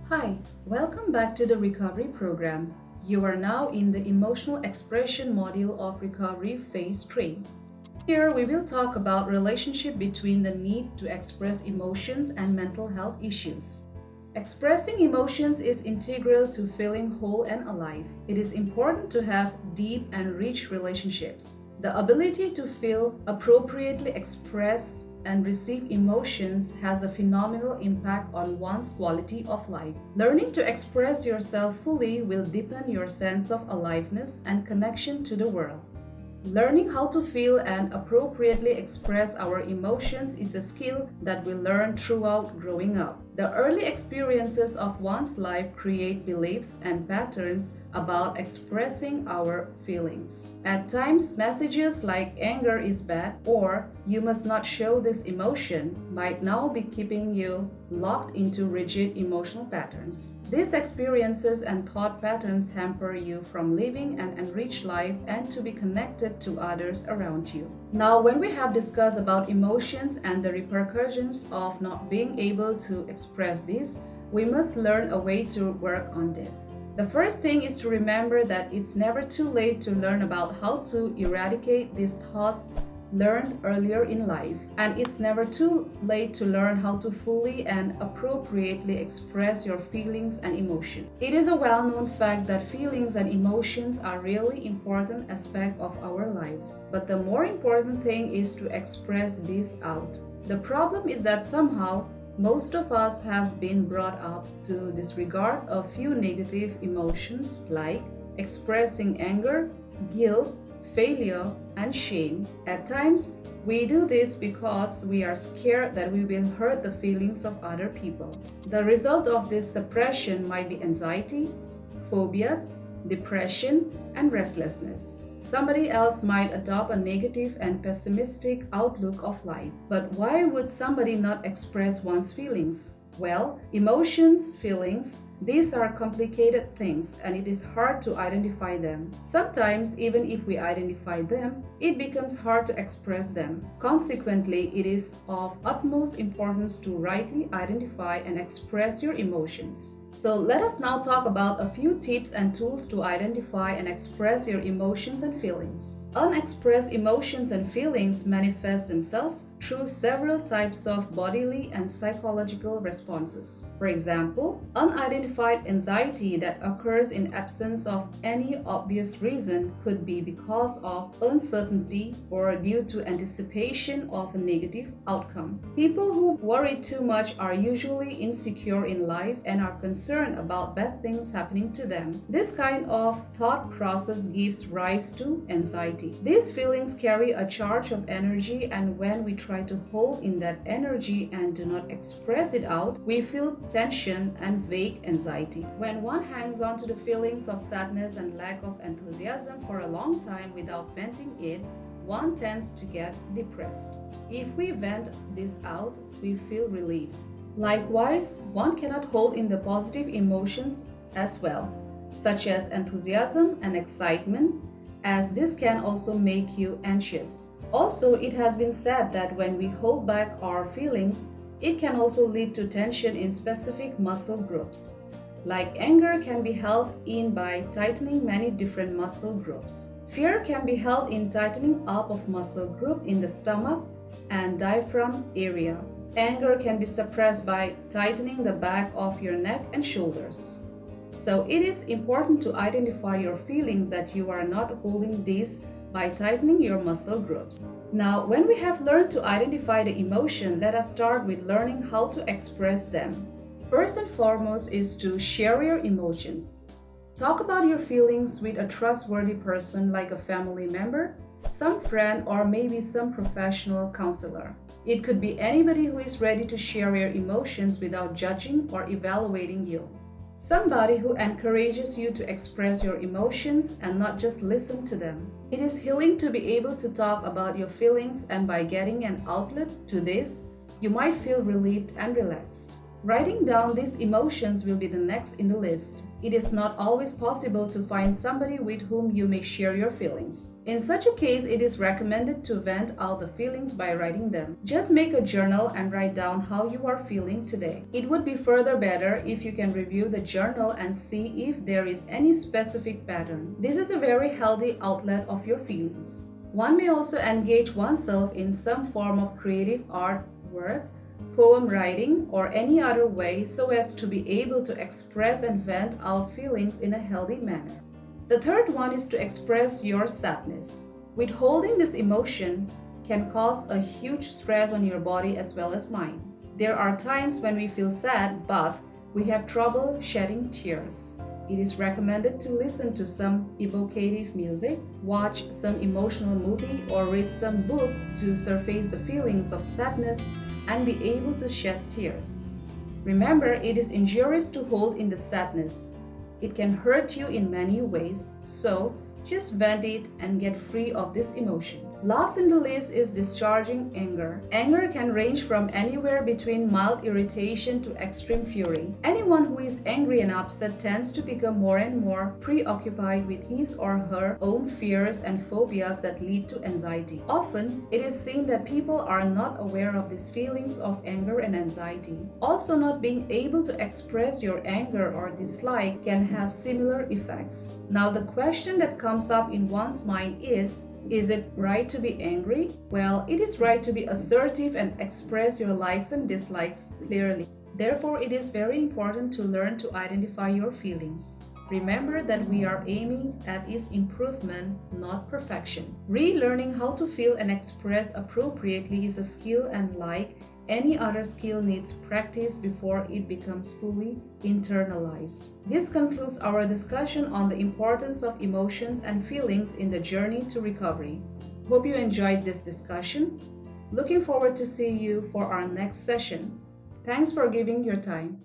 Hi, welcome back to the Recovery Program. You are now in the Emotional Expression module of Recovery Phase 3. Here we will talk about relationship between the need to express emotions and mental health issues. Expressing emotions is integral to feeling whole and alive. It is important to have deep and rich relationships. The ability to feel, appropriately express, and receive emotions has a phenomenal impact on one's quality of life. Learning to express yourself fully will deepen your sense of aliveness and connection to the world. Learning how to feel and appropriately express our emotions is a skill that we learn throughout growing up. The early experiences of one's life create beliefs and patterns about expressing our feelings. At times, messages like anger is bad or you must not show this emotion might now be keeping you locked into rigid emotional patterns. These experiences and thought patterns hamper you from living an enriched life and to be connected to others around you. Now, when we have discussed about emotions and the repercussions of not being able to express this, we must learn a way to work on this. The first thing is to remember that it's never too late to learn about how to eradicate these thoughts learned earlier in life, and it's never too late to learn how to fully and appropriately express your feelings and emotions. It is a well-known fact that feelings and emotions are really important aspect of our lives, but the more important thing is to express this out. The problem is that somehow most of us have been brought up to disregard a few negative emotions like expressing anger, guilt, failure, and shame. At times, we do this because we are scared that we will hurt the feelings of other people. The result of this suppression might be anxiety, phobias, depression, and restlessness. Somebody else might adopt a negative and pessimistic outlook of life. But why would somebody not express one's feelings? Well, emotions, feelings, these are complicated things and it is hard to identify them. Sometimes, even if we identify them, it becomes hard to express them. Consequently, it is of utmost importance to rightly identify and express your emotions. So let us now talk about a few tips and tools to identify and express your emotions and feelings. Unexpressed emotions and feelings manifest themselves through several types of bodily and psychological responses. For example, unidentified anxiety that occurs in absence of any obvious reason could be because of uncertainty or due to anticipation of a negative outcome. People who worry too much are usually insecure in life and are concerned about bad things happening to them. This kind of thought process gives rise to anxiety. These feelings carry a charge of energy, and when we try to hold in that energy and do not express it out, we feel tension and vague anxiety. When one hangs on to the feelings of sadness and lack of enthusiasm for a long time without venting it, one tends to get depressed. If we vent this out, we feel relieved. Likewise, one cannot hold in the positive emotions as well, such as enthusiasm and excitement, as this can also make you anxious. Also, it has been said that when we hold back our feelings, it can also lead to tension in specific muscle groups. Like anger can be held in by tightening many different muscle groups. Fear can be held in tightening up of muscle group in the stomach and diaphragm area. Anger can be suppressed by tightening the back of your neck and shoulders. So it is important to identify your feelings that you are not holding these by tightening your muscle groups. Now, when we have learned to identify the emotion, let us start with learning how to express them. First and foremost is to share your emotions. Talk about your feelings with a trustworthy person like a family member, some friend, or maybe some professional counselor. It could be anybody who is ready to share your emotions without judging or evaluating you. Somebody who encourages you to express your emotions and not just listen to them. It is healing to be able to talk about your feelings, and by getting an outlet to this, you might feel relieved and relaxed. Writing down these emotions will be the next in the list. It is not always possible to find somebody with whom you may share your feelings. In such a case, it is recommended to vent out the feelings by writing them. Just make a journal and write down how you are feeling today. It would be further better if you can review the journal and see if there is any specific pattern. This is a very healthy outlet of your feelings. One may also engage oneself in some form of creative art work, poem writing, or any other way so as to be able to express and vent out feelings in a healthy manner. The third one is to express your sadness. Withholding this emotion can cause a huge stress on your body as well as mind. There are times when we feel sad, but we have trouble shedding tears. It is recommended to listen to some evocative music, watch some emotional movie, or read some book to surface the feelings of sadness and be able to shed tears. Remember, it is injurious to hold in the sadness. It can hurt you in many ways, so just vent it and get free of this emotion. Last in the list is discharging anger. Anger can range from anywhere between mild irritation to extreme fury. Anyone who is angry and upset tends to become more and more preoccupied with his or her own fears and phobias that lead to anxiety. Often, it is seen that people are not aware of these feelings of anger and anxiety. Also, not being able to express your anger or dislike can have similar effects. Now, the question that comes up in one's mind is it right to be angry? Well, it is right to be assertive and express your likes and dislikes clearly. Therefore, it is very important to learn to identify your feelings. Remember that we are aiming at is improvement, not perfection. Relearning how to feel and express appropriately is a skill, and like any other skill needs practice before it becomes fully internalized. This concludes our discussion on the importance of emotions and feelings in the journey to recovery. Hope you enjoyed this discussion. Looking forward to see you for our next session. Thanks for giving your time.